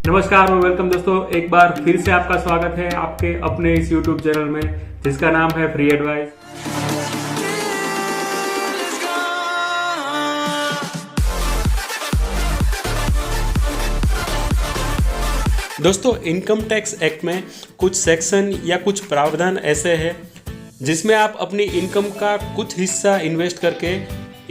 नमस्कार और वेलकम दोस्तों, एक बार फिर से आपका स्वागत है आपके अपने इस YouTube चैनल में जिसका नाम है फ्री एडवाइस। दोस्तों, इनकम टैक्स एक्ट में कुछ सेक्शन या कुछ प्रावधान ऐसे हैं जिसमें आप अपनी इनकम का कुछ हिस्सा इन्वेस्ट करके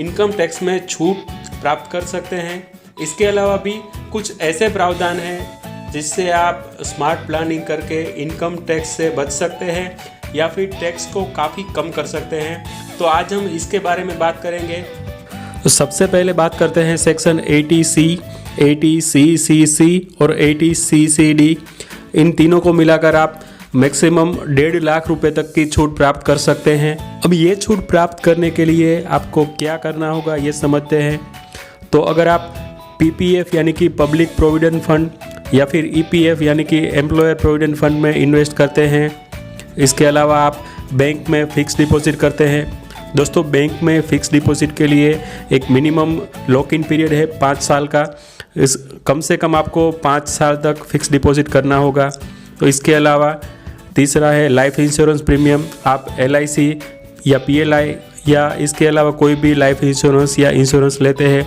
इनकम टैक्स में छूट प्राप्त कर सकते हैं। इसके अलावा भी कुछ ऐसे प्रावधान हैं जिससे आप स्मार्ट प्लानिंग करके इनकम टैक्स से बच सकते हैं या फिर टैक्स को काफ़ी कम कर सकते हैं। तो आज हम इसके बारे में बात करेंगे। तो सबसे पहले बात करते हैं सेक्शन 80C, 80CCC और 80CCD। इन तीनों को मिलाकर आप मैक्सिमम 1.5 लाख रुपए तक की छूट प्राप्त कर सकते हैं। अब ये छूट प्राप्त करने के लिए आपको क्या करना होगा ये समझते हैं। तो अगर आप PPF यानी कि पब्लिक प्रोविडेंट फंड या फिर EPF यानी कि एम्प्लॉयर प्रोविडेंट फंड में इन्वेस्ट करते हैं, इसके अलावा आप बैंक में फ़िक्स डिपॉजिट करते हैं। दोस्तों, बैंक में फ़िक्स डिपॉजिट के लिए एक मिनिमम लॉक इन पीरियड है 5 साल का। कम से कम आपको 5 साल तक फ़िक्स डिपॉजिट करना होगा। तो इसके अलावा तीसरा है लाइफ इंश्योरेंस प्रीमियम। आप LIC या PLI या इसके अलावा कोई भी लाइफ इंश्योरेंस या इंश्योरेंस लेते हैं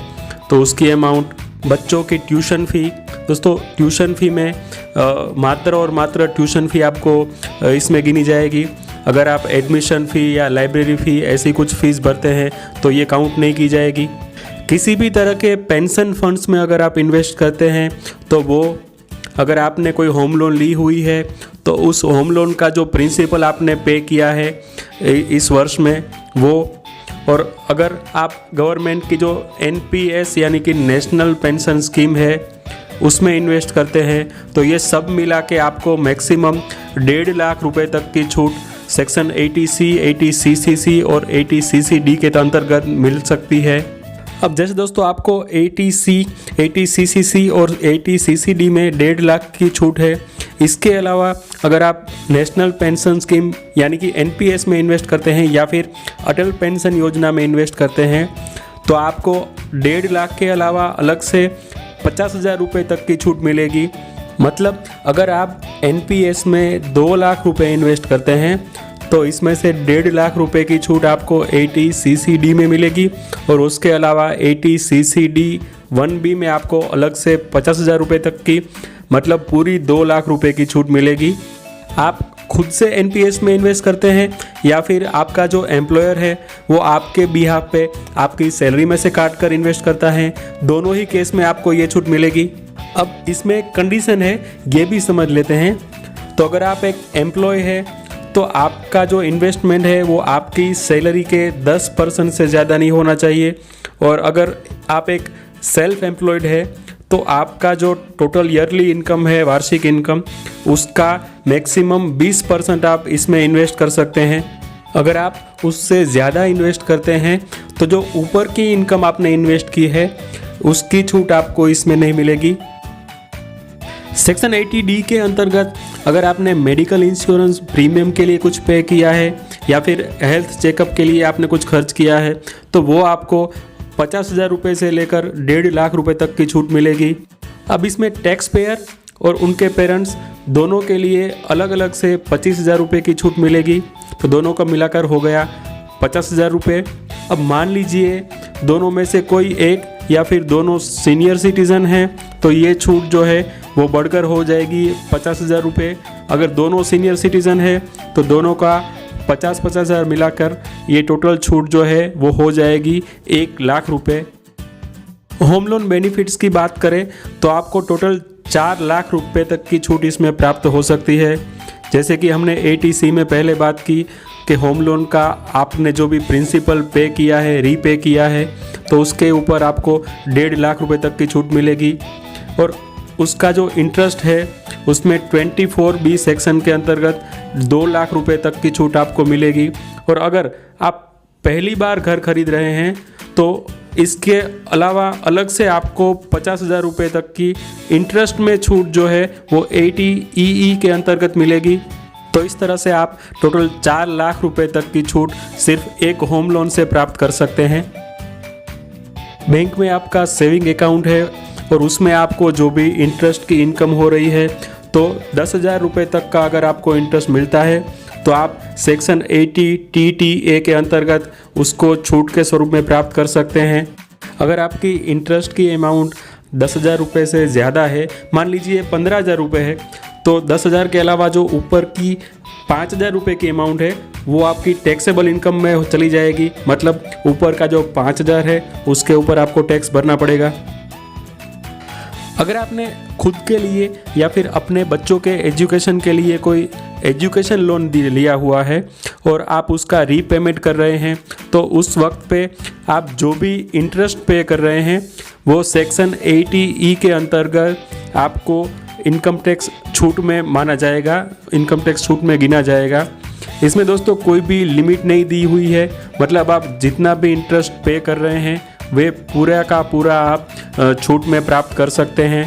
तो उसकी अमाउंट, बच्चों की ट्यूशन फ़ी। दोस्तों, ट्यूशन फ़ी में मात्र और मात्र ट्यूशन फ़ी आपको इसमें गिनी जाएगी। अगर आप एडमिशन फ़ी या लाइब्रेरी फ़ी ऐसी कुछ फ़ीस भरते हैं तो ये काउंट नहीं की जाएगी। किसी भी तरह के पेंशन फंड्स में अगर आप इन्वेस्ट करते हैं तो वो, अगर आपने कोई होम लोन ली हुई है तो उस होम लोन का जो प्रिंसिपल आपने पे किया है इस वर्ष में वो, और अगर आप गवर्नमेंट की जो NPS यानी कि नेशनल पेंशन स्कीम है उसमें इन्वेस्ट करते हैं तो ये सब मिला के आपको मैक्सिमम 1.5 लाख रुपए तक की छूट सेक्शन 80C, 80CCC और 80CCD के अंतर्गत मिल सकती है। अब जैसे दोस्तों आपको 80C, 80CCC और 80CCD में 1.5 लाख की छूट है। इसके अलावा अगर आप नेशनल पेंशन स्कीम यानी कि NPS में इन्वेस्ट करते हैं या फिर अटल पेंशन योजना में इन्वेस्ट करते हैं तो आपको 1.5 लाख के अलावा अलग से 50,000 रुपये तक की छूट मिलेगी। मतलब अगर आप NPS में 2 लाख रुपये इन्वेस्ट करते हैं तो इसमें से 1.5 लाख रुपए की छूट आपको 80CCD में मिलेगी और उसके अलावा 80CCD 1B में आपको अलग से 50,000 रुपये तक की, मतलब पूरी 2 लाख रुपए की छूट मिलेगी। आप खुद से NPS में इन्वेस्ट करते हैं या फिर आपका जो एम्प्लॉयर है वो आपके बिहाफ पे आपकी सैलरी में से काट कर इन्वेस्ट करता है, दोनों ही केस में आपको ये छूट मिलेगी। अब इसमें एक कंडीशन है, ये भी समझ लेते हैं। तो अगर आप एक एम्प्लॉय है तो आपका जो इन्वेस्टमेंट है वो आपकी सैलरी के 10% से ज़्यादा नहीं होना चाहिए, और अगर आप एक सेल्फ एम्प्लॉयड है तो आपका जो टोटल ईयरली इनकम है, वार्षिक इनकम, उसका मैक्सिमम 20% आप इसमें इन्वेस्ट कर सकते हैं। अगर आप उससे ज़्यादा इन्वेस्ट करते हैं तो जो ऊपर की इनकम आपने इन्वेस्ट की है उसकी छूट आपको इसमें नहीं मिलेगी। सेक्शन 80D के अंतर्गत अगर आपने मेडिकल इंश्योरेंस प्रीमियम के लिए कुछ पे किया है या फिर हेल्थ चेकअप के लिए आपने कुछ खर्च किया है तो वो आपको 50,000 रुपये से लेकर 1.5 लाख रुपए तक की छूट मिलेगी। अब इसमें टैक्स पेयर और उनके पेरेंट्स दोनों के लिए अलग अलग से 25,000 रुपये की छूट मिलेगी। तो दोनों का मिलाकर हो गया 50,000 रुपये। अब मान लीजिए दोनों में से कोई एक या फिर दोनों सीनियर सिटीज़न हैं तो ये छूट जो है वो बढ़कर हो जाएगी 50,000 रुपये। अगर दोनों सीनियर सिटीज़न है तो दोनों का 50,000 मिलाकर ये टोटल छूट जो है वो हो जाएगी 1 लाख रुपये। होम लोन बेनिफिट्स की बात करें तो आपको टोटल 4 लाख रुपये तक की छूट इसमें प्राप्त हो सकती है। जैसे कि हमने 80C में पहले बात की कि होम लोन का आपने जो भी प्रिंसिपल पे किया है, रीपे किया है, तो उसके ऊपर आपको 1.5 लाख रुपए तक की छूट मिलेगी, और उसका जो इंटरेस्ट है उसमें 24B सेक्शन के अंतर्गत 2 लाख रुपए तक की छूट आपको मिलेगी। और अगर आप पहली बार घर खरीद रहे हैं तो इसके अलावा अलग से आपको 50,000 रुपये तक की इंटरेस्ट में छूट जो है वो 80EE के अंतर्गत मिलेगी। तो इस तरह से आप टोटल 4 लाख रुपए तक की छूट सिर्फ एक होम लोन से प्राप्त कर सकते हैं। बैंक में आपका सेविंग अकाउंट है और उसमें आपको जो भी इंटरेस्ट की इनकम हो रही है, तो 10,000 रुपये तक का अगर आपको इंटरेस्ट मिलता है तो आप सेक्शन 80 TTA के अंतर्गत उसको छूट के स्वरूप में प्राप्त कर सकते हैं। अगर आपकी इंटरेस्ट की अमाउंट 10,000 रुपये से ज़्यादा है, मान लीजिए 15,000 रुपये है, तो 10,000 के अलावा जो ऊपर की 5,000 रुपये की अमाउंट है वो आपकी टैक्सेबल इनकम में चली जाएगी। मतलब ऊपर का जो 5,000 है उसके ऊपर आपको टैक्स भरना पड़ेगा। अगर आपने खुद के लिए या फिर अपने बच्चों के एजुकेशन के लिए कोई एजुकेशन लोन लिया हुआ है और आप उसका रीपेमेंट कर रहे हैं, तो उस वक्त पे आप जो भी इंटरेस्ट पे कर रहे हैं वो सेक्शन 80E के अंतर्गत आपको इनकम टैक्स छूट में माना जाएगा, इनकम टैक्स छूट में गिना जाएगा। इसमें दोस्तों कोई भी लिमिट नहीं दी हुई है, मतलब आप जितना भी इंटरेस्ट पे कर रहे हैं वे पूरा का पूरा आप छूट में प्राप्त कर सकते हैं।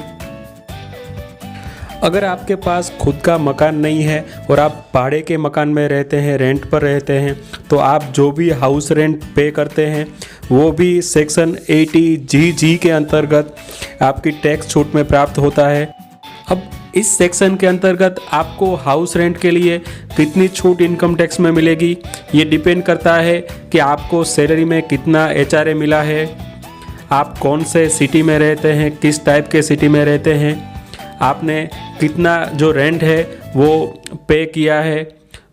अगर आपके पास खुद का मकान नहीं है और आप भाड़े के मकान में रहते हैं, रेंट पर रहते हैं, तो आप जो भी हाउस रेंट पे करते हैं वो भी सेक्शन 80G के अंतर्गत आपकी टैक्स छूट में प्राप्त होता है। अब इस सेक्शन के अंतर्गत आपको हाउस रेंट के लिए कितनी छूट इनकम टैक्स में मिलेगी, ये डिपेंड करता है कि आपको सैलरी में कितना HRA मिला है, आप कौन से सिटी में रहते हैं, किस टाइप के सिटी में रहते हैं, आपने कितना जो रेंट है वो पे किया है,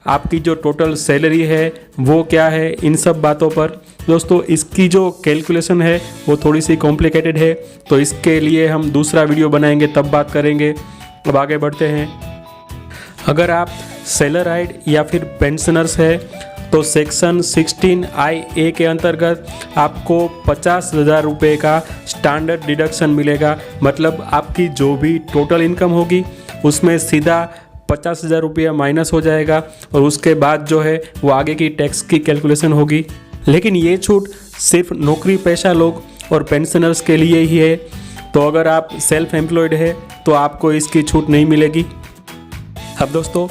आपकी जो टोटल सैलरी है वो क्या है, इन सब बातों पर दोस्तों इसकी जो कैलकुलेशन है वो थोड़ी सी कॉम्प्लिकेटेड है, तो इसके लिए हम दूसरा वीडियो बनाएंगे, तब बात करेंगे। अब आगे बढ़ते हैं। अगर आप सैलराइड या फिर पेंशनर्स है तो सेक्शन 16IA के अंतर्गत आपको 50,000 रुपये का स्टैंडर्ड डिडक्शन मिलेगा। मतलब आपकी जो भी टोटल इनकम होगी उसमें सीधा 50,000 रुपया माइनस हो जाएगा और उसके बाद जो है वो आगे की टैक्स की कैलकुलेशन होगी। लेकिन ये छूट सिर्फ नौकरी पेशा लोग और पेंशनर्स के लिए ही है, तो अगर आप सेल्फ एम्प्लॉयड है तो आपको इसकी छूट नहीं मिलेगी। अब दोस्तों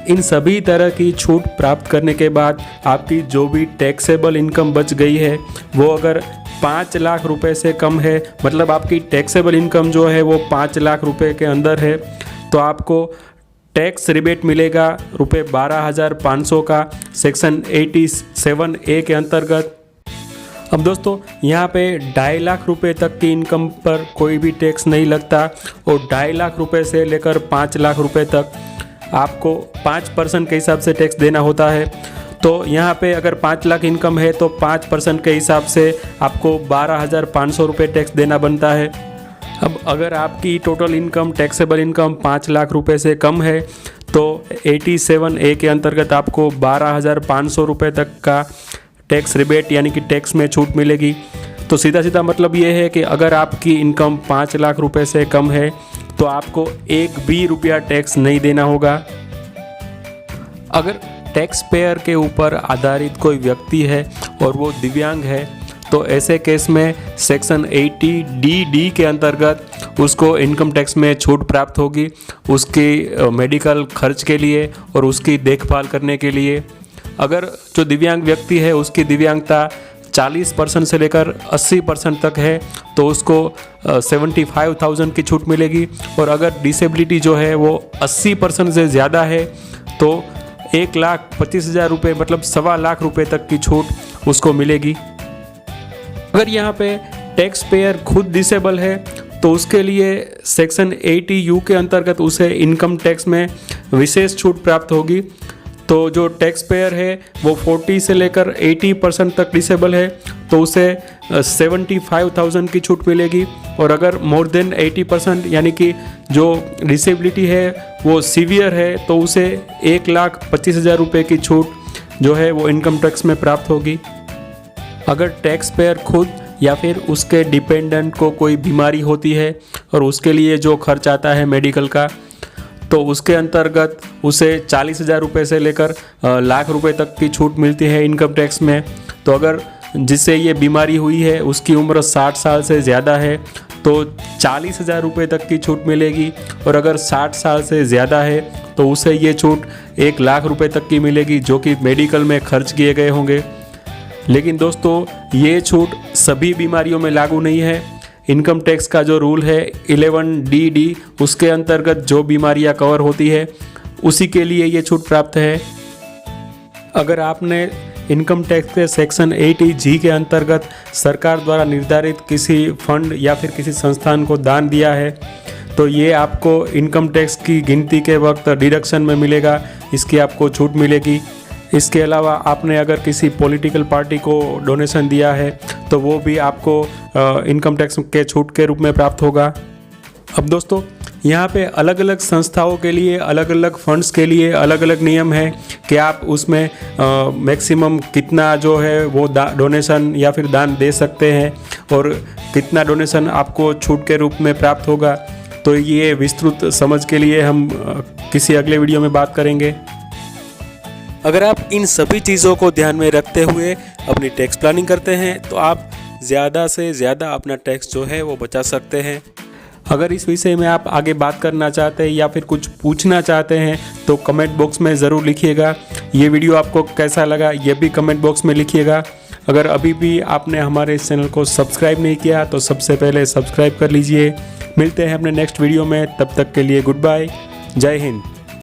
इन सभी तरह की छूट प्राप्त करने के बाद आपकी जो भी टैक्सेबल इनकम बच गई है वो अगर 5 लाख रुपए से कम है, मतलब आपकी टैक्सेबल इनकम जो है वो 5 लाख रुपए के अंदर है, तो आपको टैक्स रिबेट मिलेगा रुपये 12,500 का सेक्शन 87A के अंतर्गत। अब दोस्तों यहाँ पे 2.5 लाख रुपए तक की इनकम पर कोई भी टैक्स नहीं लगता और 2.5 लाख रुपए से लेकर 5 लाख रुपए तक आपको 5% के हिसाब से टैक्स देना होता है। तो यहाँ पे अगर 5 लाख इनकम है तो 5% के हिसाब से आपको 12,500 रुपये टैक्स देना बनता है। अब अगर आपकी total income taxable income 5 lakh रुपए से कम है तो 87A के अंतर्गत आपको 12,500 रुपये तक का टैक्स रिबेट यानी कि टैक्स में छूट मिलेगी। तो सीधा सीधा मतलब ये है कि अगर आपकी इनकम 5 लाख रुपए से कम है तो आपको एक भी रुपया टैक्स नहीं देना होगा। अगर टैक्स पेयर के ऊपर आधारित कोई व्यक्ति है और वो दिव्यांग है तो ऐसे केस में सेक्शन 80DD के अंतर्गत उसको इनकम टैक्स में छूट प्राप्त होगी उसकी मेडिकल खर्च के लिए और उसकी देखभाल करने के लिए। अगर जो दिव्यांग व्यक्ति है उसकी दिव्यांगता 40% से लेकर 80% तक है तो उसको 75,000 की छूट मिलेगी, और अगर डिसेबिलिटी जो है वो 80% से ज़्यादा है तो 1,25,000 रुपये मतलब 1.25 लाख रुपये तक की छूट उसको मिलेगी। अगर यहाँ पे टैक्स पेयर खुद डिसेबल है तो उसके लिए सेक्शन 80U के अंतर्गत उसे इनकम टैक्स में विशेष छूट प्राप्त होगी। तो जो टैक्स पेयर है वो 40 से लेकर 80% तक डिसेबल है तो उसे 75,000 की छूट मिलेगी, और अगर मोर देन 80% यानी कि जो डिसेबिलिटी है वो सीवियर है तो उसे 1,25,000 रुपये की छूट जो है वो इनकम टैक्स में प्राप्त होगी। अगर टैक्स पेयर खुद या फिर उसके डिपेंडेंट को कोई बीमारी होती है और उसके लिए जो खर्च आता है मेडिकल का, तो उसके अंतर्गत उसे 40,000 रुपये से लेकर लाख रुपए तक की छूट मिलती है इनकम टैक्स में। तो अगर जिससे ये बीमारी हुई है उसकी उम्र 60 साल से ज़्यादा है तो 40,000 रुपये तक की छूट मिलेगी, और अगर 60 साल से ज़्यादा है तो उसे ये छूट 1 लाख रुपये तक की मिलेगी जो कि मेडिकल में खर्च किए गए होंगे। लेकिन दोस्तों ये छूट सभी बीमारियों में लागू नहीं है। इनकम टैक्स का जो रूल है 11DD, उसके अंतर्गत जो बीमारियां कवर होती है उसी के लिए ये छूट प्राप्त है। अगर आपने इनकम टैक्स के सेक्शन 80G के अंतर्गत सरकार द्वारा निर्धारित किसी फंड या फिर किसी संस्थान को दान दिया है तो ये आपको इनकम टैक्स की गिनती के वक्त डिडक्शन में मिलेगा, इसकी आपको छूट मिलेगी। इसके अलावा आपने अगर किसी पॉलिटिकल पार्टी को डोनेशन दिया है तो वो भी आपको इनकम टैक्स के छूट के रूप में प्राप्त होगा। अब दोस्तों यहाँ पे अलग अलग संस्थाओं के लिए, अलग अलग फंड्स के लिए अलग अलग नियम है कि आप उसमें मैक्सिमम कितना जो है वो डोनेशन या फिर दान दे सकते हैं और कितना डोनेशन आपको छूट के रूप में प्राप्त होगा। तो ये विस्तृत समझ के लिए हम किसी अगले वीडियो में बात करेंगे। अगर आप इन सभी चीज़ों को ध्यान में रखते हुए अपनी टैक्स प्लानिंग करते हैं तो आप ज़्यादा से ज़्यादा अपना टैक्स जो है वो बचा सकते हैं। अगर इस विषय में आप आगे बात करना चाहते हैं या फिर कुछ पूछना चाहते हैं तो कमेंट बॉक्स में ज़रूर लिखिएगा। ये वीडियो आपको कैसा लगा ये भी कमेंट बॉक्स में लिखिएगा। अगर अभी भी आपने हमारे इस चैनल को सब्सक्राइब नहीं किया तो सबसे पहले सब्सक्राइब कर लीजिए। मिलते हैं अपने नेक्स्ट वीडियो में, तब तक के लिए गुड बाय, जय हिंद।